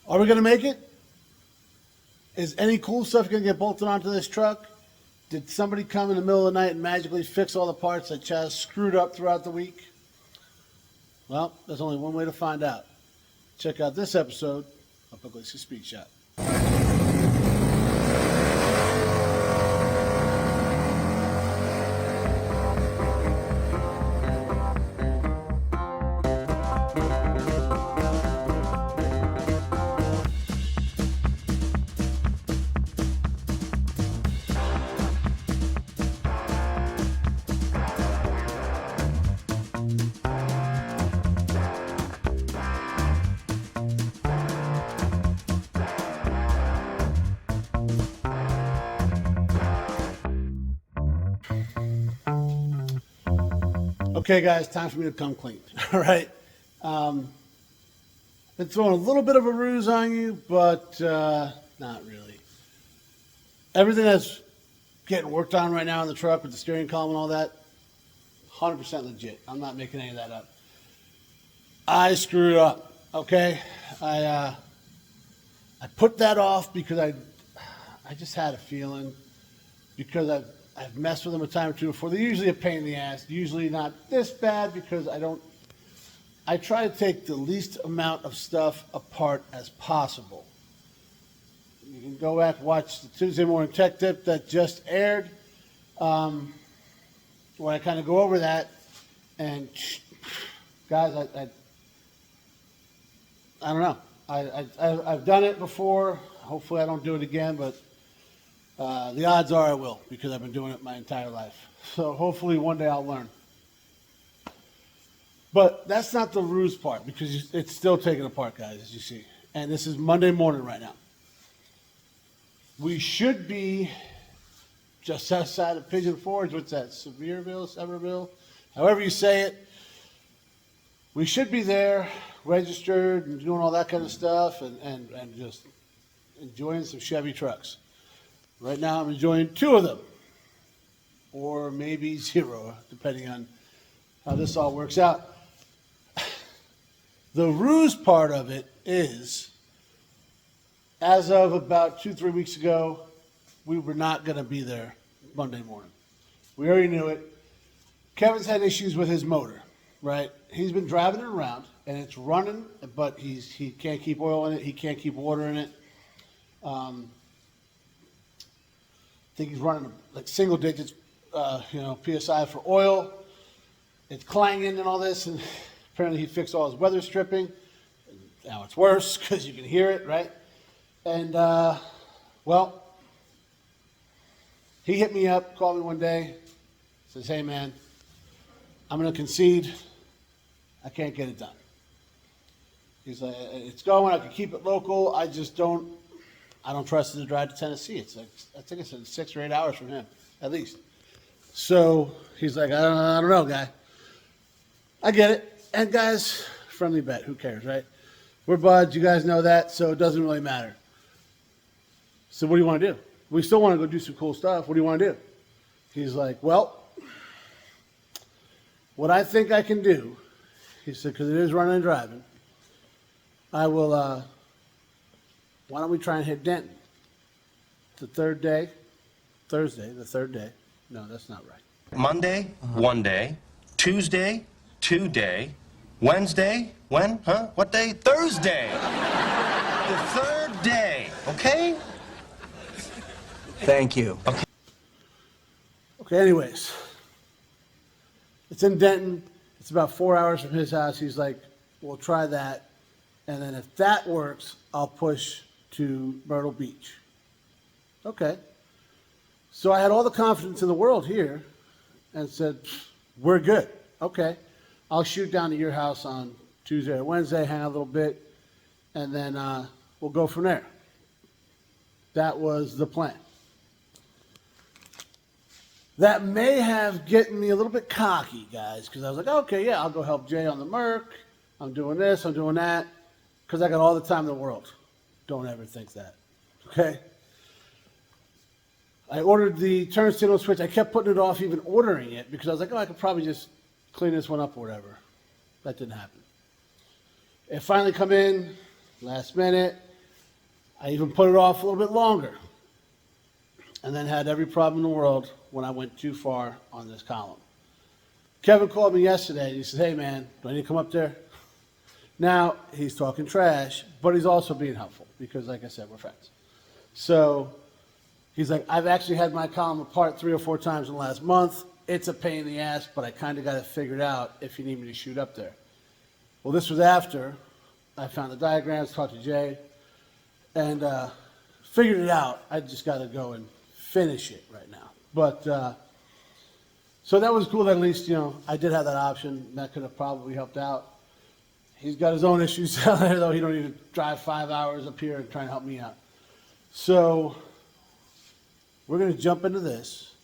Are we going to make it? Is any cool stuff going to get bolted onto this truck? Did somebody come in the middle of the night and magically fix all the parts that Chaz screwed up throughout the week? Well, there's only one way to find out. Check out this episode of Pugliese Speed Shop. Okay, guys, time for me to come clean. All right. Been throwing a little bit of a ruse on you, but not really. Everything that's getting worked on right now in the truck with the steering column and all that, 100% legit. I'm not making any of that up. I screwed up, okay? I put that off because I just had a feeling, because I've messed with them a time or two before. They're usually a pain in the ass. Usually not this bad because I try to take the least amount of stuff apart as possible. You can go back and watch the Tuesday morning tech tip that just aired, where I kind of go over that. And guys, I don't know. I've done it before. Hopefully I don't do it again, but the odds are I will, because I've been doing it my entire life. So hopefully one day I'll learn. But that's not the ruse part, because it's still taken apart, guys, as you see. And this is Monday morning right now. We should be just outside of Pigeon Forge. What's that? Sevierville? However you say it. We should be there, registered, and doing all that kind of stuff, and just enjoying some Chevy trucks. Right now I'm enjoying 2 of them, or maybe 0, depending on how this all works out. The ruse part of it is, as of about 2-3 weeks ago, we were not going to be there Monday morning. We already knew it. Kevin's had issues with his motor, right? He's been driving it around, and it's running, but he can't keep oil in it. He can't keep water in it. I think he's running like single digits, PSI for oil. It's clanging and all this, and apparently he fixed all his weather stripping. Now it's worse because you can hear it, right? And, well, he hit me up, called me one day, says, hey, man, I'm going to concede. I can't get it done. He's like, it's going. I can keep it local. I don't trust it to drive to Tennessee. It's like, I think it's 6 or 8 hours from him, at least. So he's like, I don't know, guy. I get it. And guys, friendly bet. Who cares, right? We're buds. You guys know that, so it doesn't really matter. So what do you want to do? We still want to go do some cool stuff. What do you want to do? He's like, well, what I think I can do, he said, because it is running and driving, I will, why don't we try and hit Denton? The third day, Thursday, the third day. No, that's not right. Monday, 1 day. Tuesday, 2 day. Wednesday, when? Huh? What day? Thursday. The third day, okay? Thank you. Okay, anyways. It's in Denton. It's about 4 hours from his house. He's like, we'll try that. And then if that works, I'll push to Myrtle Beach. Okay. So I had all the confidence in the world here and said, we're good. Okay. I'll shoot down to your house on Tuesday or Wednesday, hang out a little bit, and then we'll go from there. That was the plan. That may have gotten me a little bit cocky, guys, because I was like, okay, yeah, I'll go help Jay on the Merc. I'm doing this, I'm doing that, because I got all the time in the world. Don't ever think that, okay? I ordered the turn signal switch. I kept putting it off even ordering it because I was like, oh, I could probably just clean this one up or whatever. That didn't happen. It finally come in, last minute. I even put it off a little bit longer. And then had every problem in the world when I went too far on this column. Kevin called me yesterday and he said, hey man, do I need to come up there? Now, he's talking trash, but he's also being helpful because, like I said, we're friends. So he's like, I've actually had my column apart 3 or 4 times in the last month. It's a pain in the ass, but I kind of got it figured out if you need me to shoot up there. Well, this was after I found the diagrams, talked to Jay, and figured it out. I just got to go and finish it right now. But so that was cool that at least, I did have that option. That could have probably helped out. He's got his own issues down there, though. He don't need to drive 5 hours up here and try and help me out. So we're going to jump into this,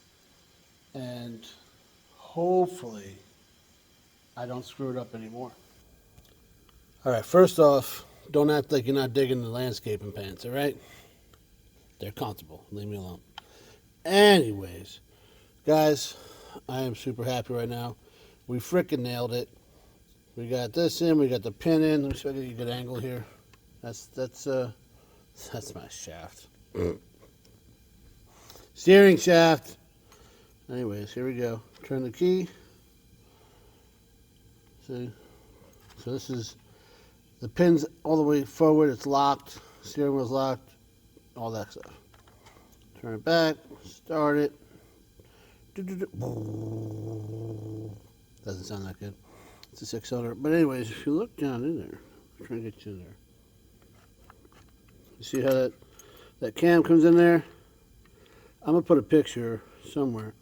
and hopefully I don't screw it up anymore. All right, first off, don't act like you're not digging the landscaping pants, all right? They're comfortable. Leave me alone. Anyways, guys, I am super happy right now. We freaking nailed it. We got this in. We got the pin in. Let me show you a good angle here. That's my shaft. Steering shaft. Anyways, here we go. Turn the key. See? So this is the pin's all the way forward. It's locked. Steering wheel's locked. All that stuff. Turn it back. Start it. Doesn't sound that good. It's a 6-cylinder. But anyways, if you look down in there, I'm trying to get you in there. You see how that cam comes in there? I'm going to put a picture somewhere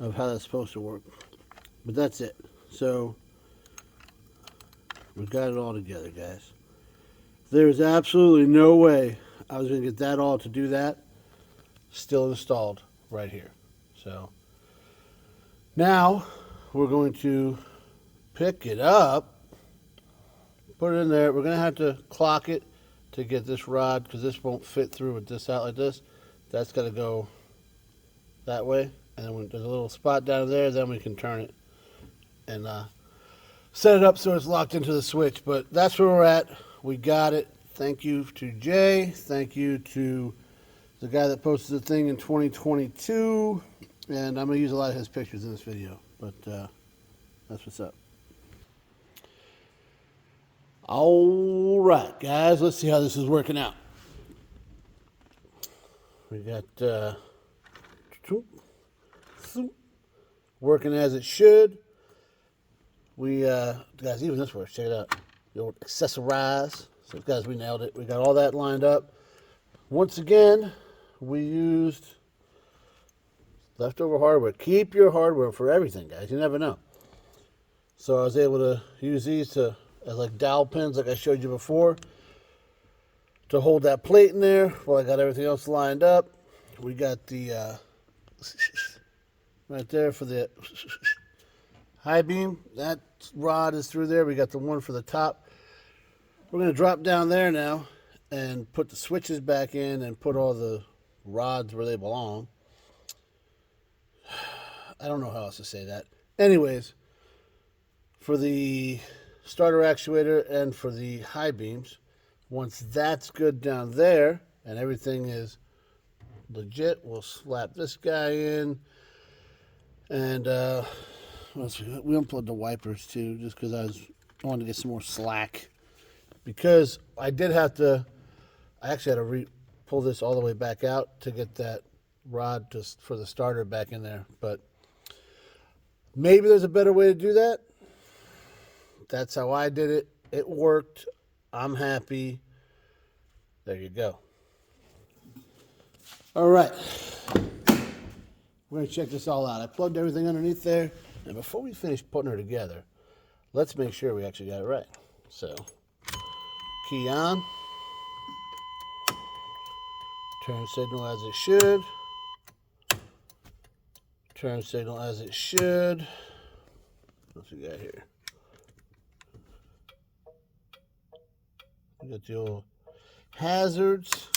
of how that's supposed to work. But that's it. So, we've got it all together, guys. There's absolutely no way I was going to get that all to do that. Still installed right here. So, now we're going to pick it up, put it in there. We're going to have to clock it to get this rod because this won't fit through with this out like this. That's got to go that way. And then when there's a little spot down there, then we can turn it and set it up so it's locked into the switch. But that's where we're at. We got it. Thank you to Jay. Thank you to the guy that posted the thing in 2022. And I'm going to use a lot of his pictures in this video. But that's what's up. All right, guys. Let's see how this is working out. We got working as it should. We guys, even this works. Check it out. The old accessorize. So guys, we nailed it. We got all that lined up. Once again, we used leftover hardware. Keep your hardware for everything, guys. You never know. So I was able to use these as like dowel pins, like I showed you before, to hold that plate in there while I got everything else lined up. We got the right there for the high beam. That rod is through there. We got the one for the top. We're going to drop down there now and put the switches back in and put all the rods where they belong. I don't know how else to say that. Anyways, for the starter actuator and for the high beams, once that's good down there and everything is legit, we'll slap this guy in. And we unplugged the wipers too, just because I wanted to get some more slack. Because I actually had to pull this all the way back out to get that rod just for the starter back in there. But maybe there's a better way to do that. That's how I did it. It worked. I'm happy. There you go. All right. We're going to check this all out. I plugged everything underneath there. And before we finish putting her together, let's make sure we actually got it right. So, key on. Turn signal as it should. Turn signal as it should. What's we got here? We got the old hazards.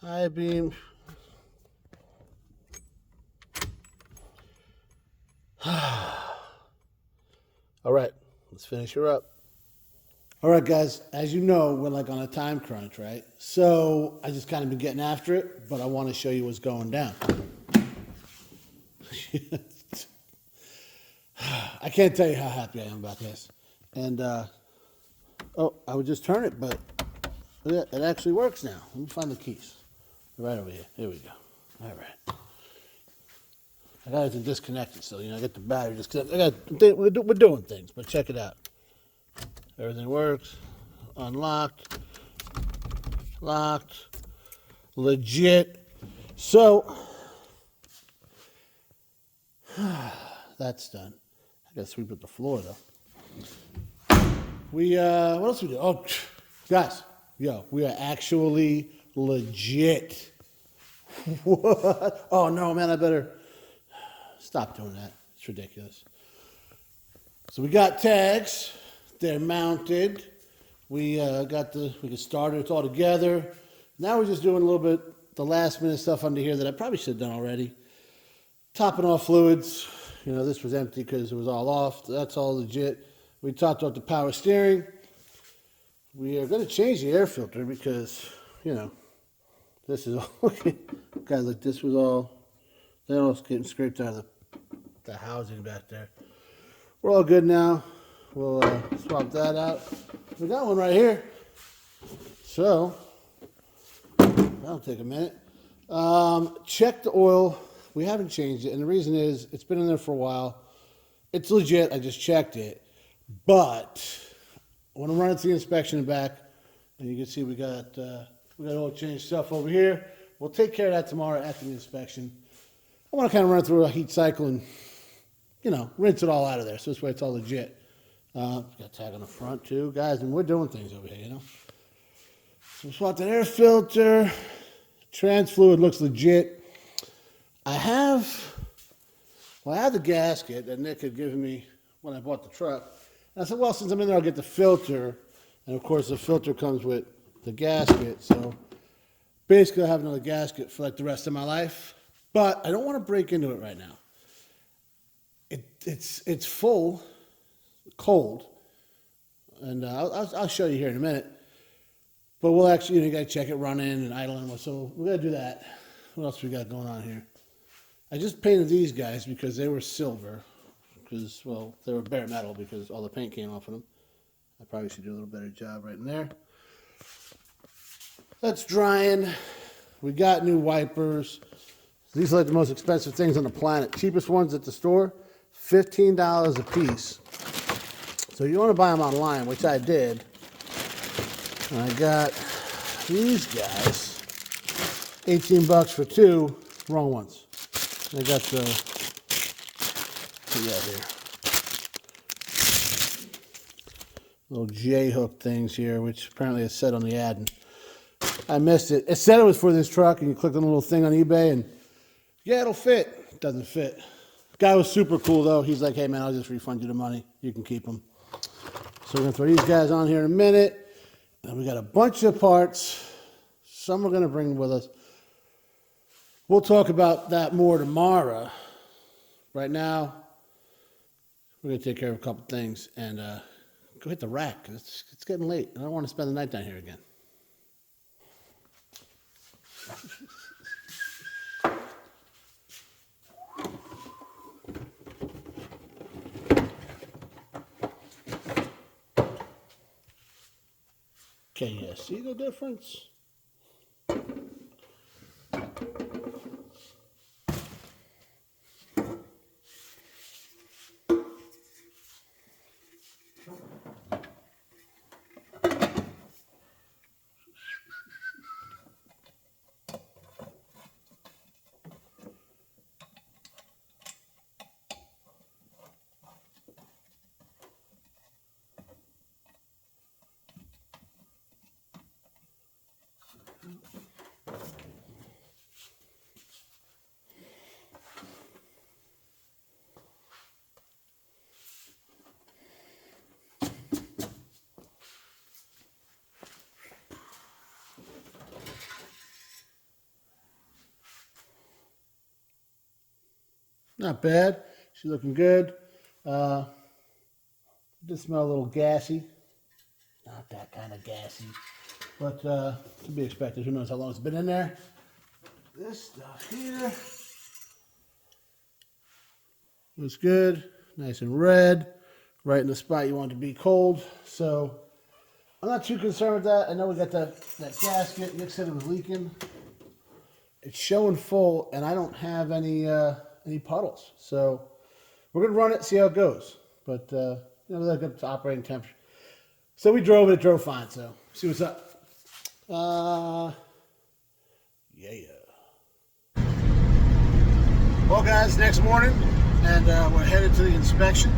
High beam. All right, let's finish her up. All right, guys, as you know, we're like on a time crunch, right? So I just kind of been getting after it, but I want to show you what's going down. I can't tell you how happy I am about this. And, oh, I would just turn it, but it actually works now. Let me find the keys. Right over here. Here we go. All right. I got it disconnected, so, I got the battery disconnected. We're doing things, but check it out. Everything works. Unlocked. Locked. Legit. So, that's done. I gotta sweep up the floor, though. What else we do? Oh, guys, we are actually legit. What? Oh, no, man, I better stop doing that. It's ridiculous. So we got tags. They're mounted. We we started it all together. Now we're just doing a little bit, the last minute stuff under here that I probably should have done already. Topping off fluids. This was empty because it was all off. That's all legit. We topped off the power steering. We are going to change the air filter because, this is all, guys, like this was all, they're all getting scraped out of the housing back there. We're all good now. We'll swap that out. We got one right here. So, that'll take a minute. Check the oil. We haven't changed it, and the reason is it's been in there for a while. It's legit. I just checked it. But when I'm running through the inspection and back, and you can see we got all changed stuff over here. We'll take care of that tomorrow after the inspection. I want to kind of run through a heat cycle and, rinse it all out of there. So this way it's all legit. Got a tag on the front too, guys, and we're doing things over here, So we swapped an air filter. Trans fluid looks legit. I have the gasket that Nick had given me when I bought the truck. And I said, well, since I'm in there, I'll get the filter. And of course, the filter comes with the gasket. So basically, I have another gasket for like the rest of my life. But I don't want to break into it right now. It's full, cold. And I'll show you here in a minute. But we'll actually, you got to check it running and idling. So we're going to do that. What else we got going on here? I just painted these guys because they were silver. Because, well, they were bare metal because all the paint came off of them. I probably should do a little better job right in there. That's drying. We got new wipers. These are like the most expensive things on the planet. Cheapest ones at the store, $15 a piece. So you want to buy them online, which I did. And I got these guys, 18 bucks for two, wrong ones. I got the, what we got here? Little J-hook things here, which apparently is set on the ad. And I missed it. It said it was for this truck, and you clicked on the little thing on eBay, and yeah, it'll fit. It doesn't fit. Guy was super cool, though. He's like, hey, man, I'll just refund you the money. You can keep them. So we're going to throw these guys on here in a minute. And we got a bunch of parts. Some we're going to bring with us. We'll talk about that more tomorrow. Right now, we're going to take care of a couple things and go hit the rack. It's getting late. I don't want to spend the night down here again. Can you see the difference? Not bad. She's looking good. Did smell a little gassy. Not that kind of gassy, but to be expected. Who knows how long it's been in there. This stuff here looks good, nice and red, right in the spot you want it to be cold. So I'm not too concerned with that. I know we got that gasket. Nick said it was leaking. It's showing full, and I don't have any puddles. So we're gonna run it, see how it goes. But you know, that's up to operating temperature. So we drove it. It drove fine. So see what's up. Yeah. Well, guys, next morning, and we're headed to the inspection.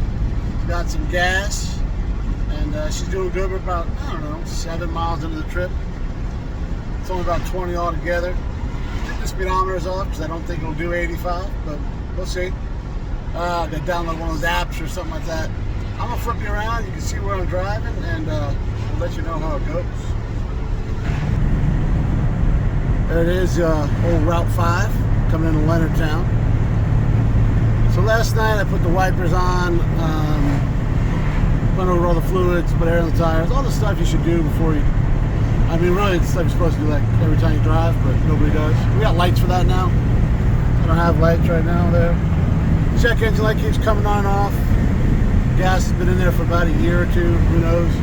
Got some gas, and she's doing good. We're about, I don't know, 7 miles into the trip. It's only about 20 altogether. I think the speedometer's off because I don't think it'll do 85, but we'll see. I got to download one of those apps or something like that. I'm going to flip you around. You can see where I'm driving, and we'll let you know how it goes. There it is, old Route 5 coming into Leonardtown. So last night I put the wipers on, went over all the fluids, put air in the tires, all the stuff you should do before you, I mean really it's stuff you're supposed to do like every time you drive, but nobody does. We got lights for that now. I don't have lights right now there. Check engine light keeps coming on and off. Gas has been in there for about a year or two, who knows.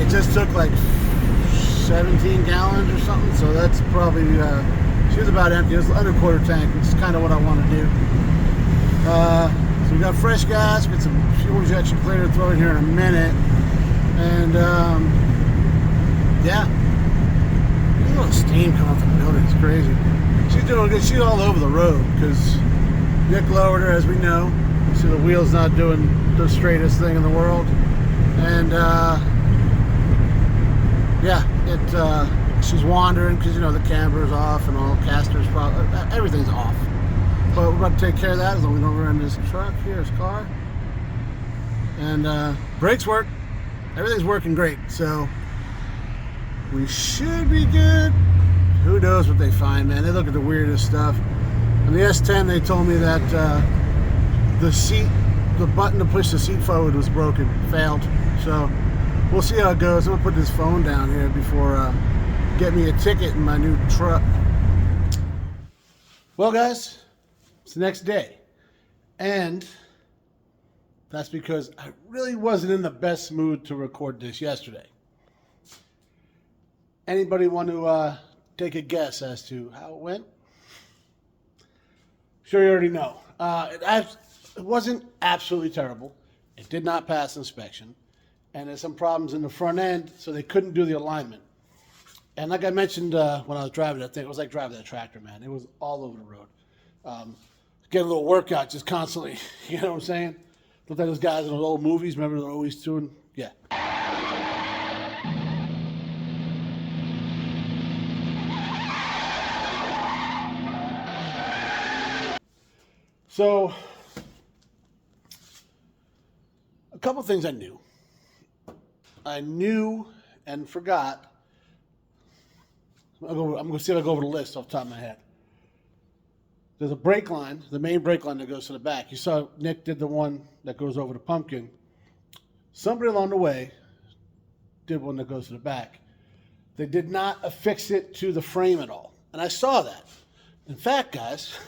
It just took like 17 gallons or something, so that's probably, she was about empty. It was under quarter tank, which is kind of what I want to do. So we got fresh gas, get some fuel injection cleaner to throw in here in a minute. And yeah, there's a little steam coming off the building, it's crazy. She's doing good, she's all over the road because Nick lowered her, as we know. So the wheel's not doing the straightest thing in the world. And yeah, she's wandering because, you know, the camber's off and all, caster's probably, everything's off. But we're about to take care of that as long as we don't run this truck here, this car. And brakes work. Everything's working great. So we should be good. Who knows what they find, man. They look at the weirdest stuff. On the S10, they told me that the button to push the seat forward was broken, failed. So we'll see how it goes. I'm gonna put this phone down here before get me a ticket in my new truck. Well, guys, it's the next day, and that's because I really wasn't in the best mood to record this yesterday. Anybody want to take a guess as to how it went? Sure, you already know. It wasn't absolutely terrible. It did not pass inspection, and there's some problems in the front end, so they couldn't do the alignment. And like I mentioned when I was driving that thing, it was like driving that tractor, man. It was all over the road. Get a little workout just constantly. You know what I'm saying? Look like those guys in those old movies. Remember they're always doing? Yeah. So, a couple things I knew. I knew and forgot. I'm going to see if I go over the list off the top of my head. There's a brake line, the main brake line that goes to the back. You saw Nick did the one that goes over the pumpkin. Somebody along the way did one that goes to the back. They did not affix it to the frame at all. And I saw that. In fact, guys,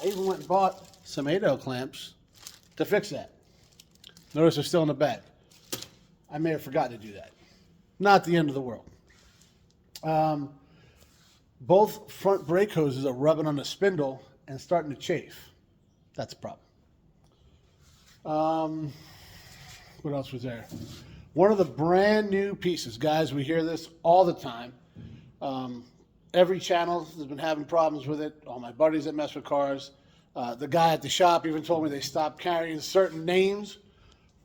I even went and bought some 8L clamps to fix that. Notice they're still in the bag. I may have forgotten to do that. Not the end of the world. Both front brake hoses are rubbing on the spindle and starting to chafe. That's a problem. What else was there? One of the brand new pieces. Guys, we hear this all the time. Every channel has been having problems with it. All my buddies that mess with cars. The guy at the shop even told me they stopped carrying certain names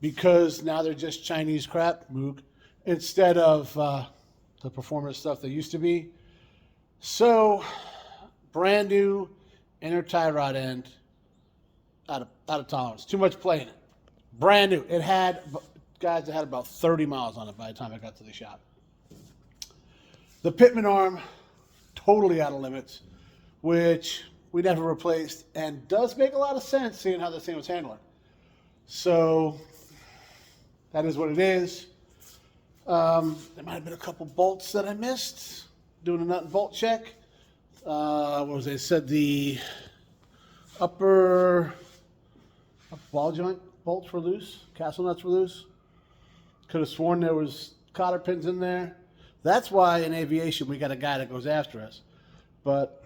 because now they're just Chinese crap, Moog, instead of the performance stuff they used to be. So, brand new inner tie rod end, out of tolerance. Too much play in it. Brand new. It had, guys, it had about 30 miles on it by the time I got to the shop. The pitman arm, totally out of limits, which we never replaced, and does make a lot of sense seeing how this thing was handling. So, that is what it is. There might have been a couple bolts that I missed doing a nut and bolt check. What was it? It said the upper ball joint bolts were loose, castle nuts were loose. Could have sworn there was cotter pins in there. That's why in aviation we got a guy that goes after us. But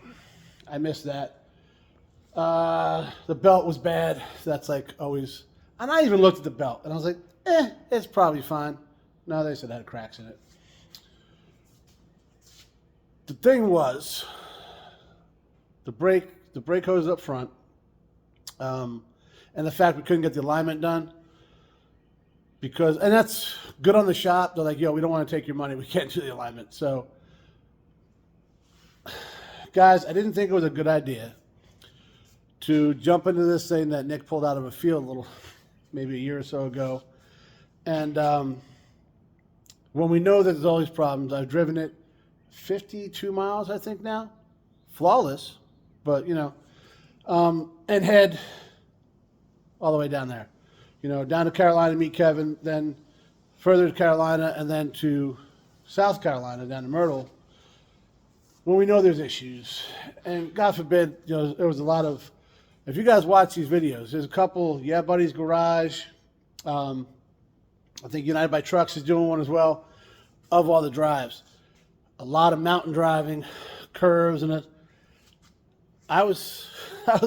I missed that. The belt was bad. That's like always. And I even looked at the belt and I was like, it's probably fine. No, they said it had cracks in it. The thing was, the brake hose up front, and the fact we couldn't get the alignment done, and that's good on the shop. They're like, yo, we don't want to take your money. We can't do the alignment. So, guys, I didn't think it was a good idea to jump into this thing that Nick pulled out of a field maybe a year or so ago. And when we know that there's all these problems, I've driven it 52 miles, I think now. Flawless, but, and head all the way down there. Down to Carolina to meet Kevin, then further to Carolina, and then to South Carolina, down to Myrtle, when we know there's issues. And God forbid, there was a lot of, if you guys watch these videos, there's a couple, Yeah Buddy's Garage, I think United by Trucks is doing one as well, of all the drives. A lot of mountain driving, curves, and I was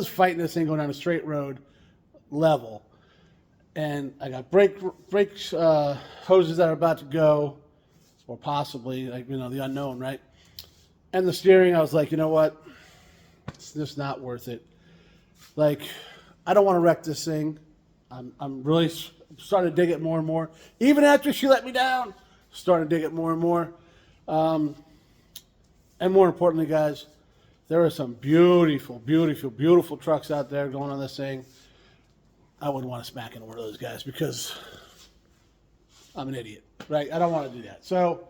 fighting this thing going down a straight road level. And I got brake hoses that are about to go, or possibly, the unknown, right? And the steering, I was like, you know what? It's just not worth it. I don't want to wreck this thing. I'm really starting to dig it more and more. Even after she let me down, starting to dig it more and more. And more importantly, guys, there are some beautiful, beautiful, beautiful trucks out there going on this thing. I wouldn't want to smack into one of those guys because I'm an idiot, right? I don't want to do that. So,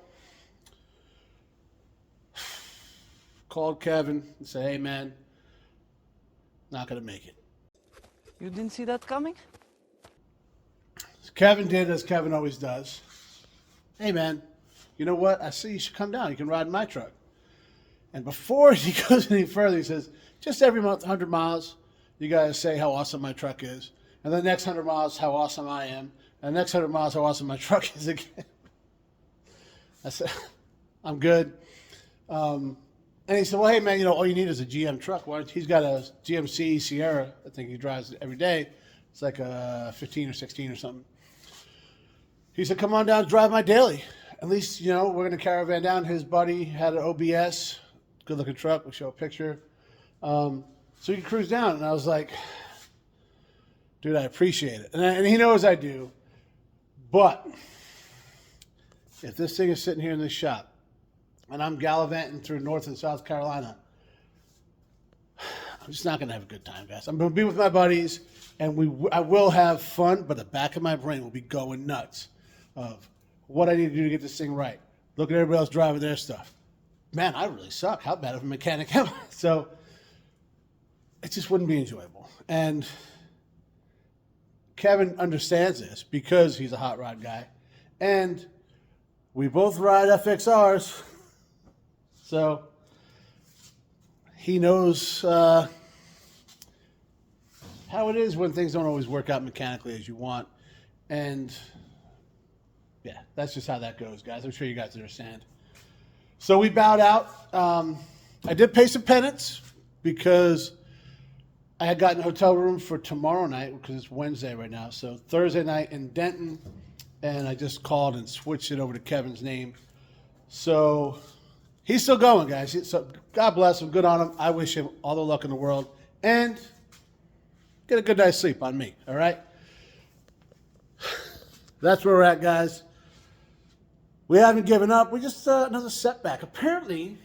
called Kevin and said, hey, man, not going to make it. You didn't see that coming? Kevin did as Kevin always does. Hey, man, you know what? I see you should come down. You can ride in my truck. And before he goes any further, he says, just every month, 100 miles, you guys say how awesome my truck is. And the next 100 miles, how awesome I am. And the next 100 miles, how awesome my truck is again. I said, I'm good. And he said, well, hey, man, all you need is a GM truck. He's got a GMC Sierra. I think he drives it every day. It's like a 15 or 16 or something. He said, come on down, drive my daily. At least, we're going to caravan down. His buddy had an OBS, good-looking truck. We'll show a picture. So he can cruise down. And I was like, dude, I appreciate it. And he knows I do. But if this thing is sitting here in this shop, and I'm gallivanting through North and South Carolina, I'm just not going to have a good time, guys. I'm going to be with my buddies, and I will have fun, but the back of my brain will be going nuts of what I need to do to get this thing right. Look at everybody else driving their stuff. Man, I really suck. How bad of a mechanic am I? So it just wouldn't be enjoyable. And Kevin understands this because he's a hot rod guy. And we both ride FXRs. So he knows how it is when things don't always work out mechanically as you want. And yeah, that's just how that goes, guys. I'm sure you guys understand. So we bowed out. I did pay some penance because I had gotten a hotel room for tomorrow night because it's Wednesday right now. So Thursday night in Denton, and I just called and switched it over to Kevin's name. So he's still going, guys. So God bless him. Good on him. I wish him all the luck in the world. And get a good night's sleep on me, all right? That's where we're at, guys. We haven't given up. We just another setback. Apparently,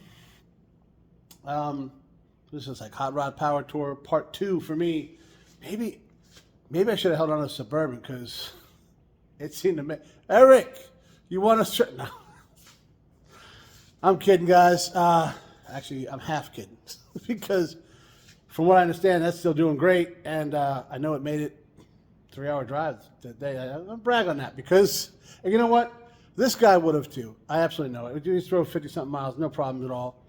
this is like Hot Rod Power Tour Part 2 for me. Maybe I should have held on to Suburban because it seemed to me. Eric, you want to? No, I'm kidding, guys. Actually, I'm half kidding because, from what I understand, that's still doing great, and I know it made it 3-hour drive that day. I'm brag on that because, and you know what? This guy would have too. I absolutely know it. You throw 50-something miles, no problems at all.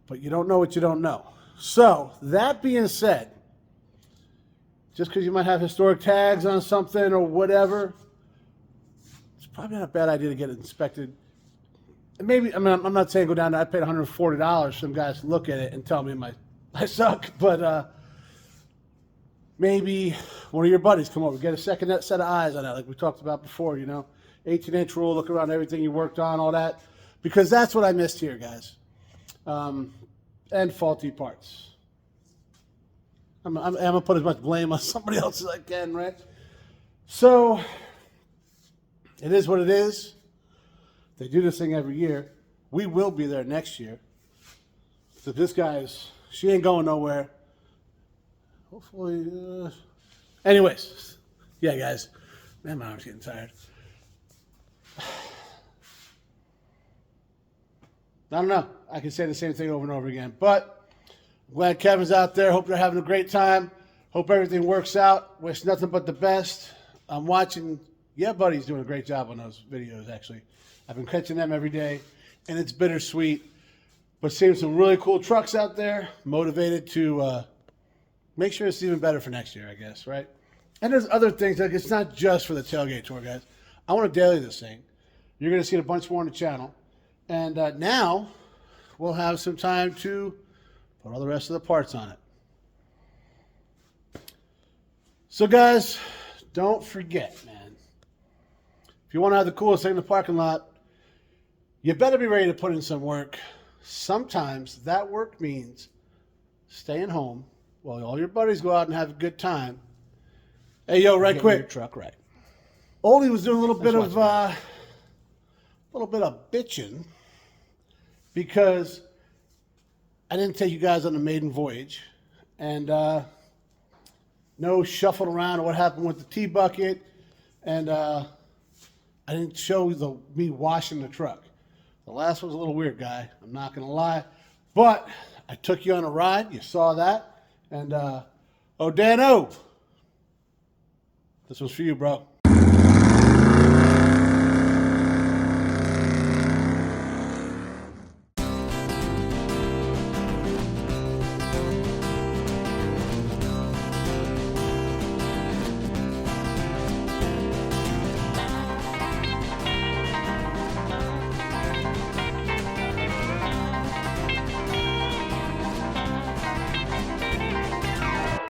But you don't know what you don't know. So, that being said, just because you might have historic tags on something or whatever, it's probably not a bad idea to get it inspected. And maybe, I mean, I'm not saying go down there. I paid $140 for some guys to look at it and tell me I suck. But maybe one of your buddies come over, get a second set of eyes on that, like we talked about before, 18-inch rule, look around everything you worked on, all that. Because that's what I missed here, guys. And faulty parts. I'm going to put as much blame on somebody else as I can, right? So, it is what it is. They do this thing every year. We will be there next year. So this she ain't going nowhere. Hopefully, anyways. Yeah, guys. Man, my arm's getting tired. I don't know. I can say the same thing over and over again. But I'm glad Kevin's out there. Hope they're having a great time. Hope everything works out. Wish nothing but the best. I'm watching. Yeah, buddy's doing a great job on those videos, actually. I've been catching them every day, and it's bittersweet. But seeing some really cool trucks out there, motivated to make sure it's even better for next year, I guess, right? And there's other things. Like, it's not just for the tailgate tour, guys. I want to daily this thing. You're going to see a bunch more on the channel. And now we'll have some time to put all the rest of the parts on it. So, guys, don't forget, man. If you want to have the coolest thing in the parking lot, you better be ready to put in some work. Sometimes that work means staying home while all your buddies go out and have a good time. Hey, yo, right quick. Your truck right. Oldie was doing a little bit of bitching because I didn't take you guys on the maiden voyage, and no shuffling around or what happened with the tea bucket, and I didn't show me washing the truck. The last one's a little weird, guy. I'm not gonna lie, but I took you on a ride. You saw that, and oh, Dano, this was for you, bro.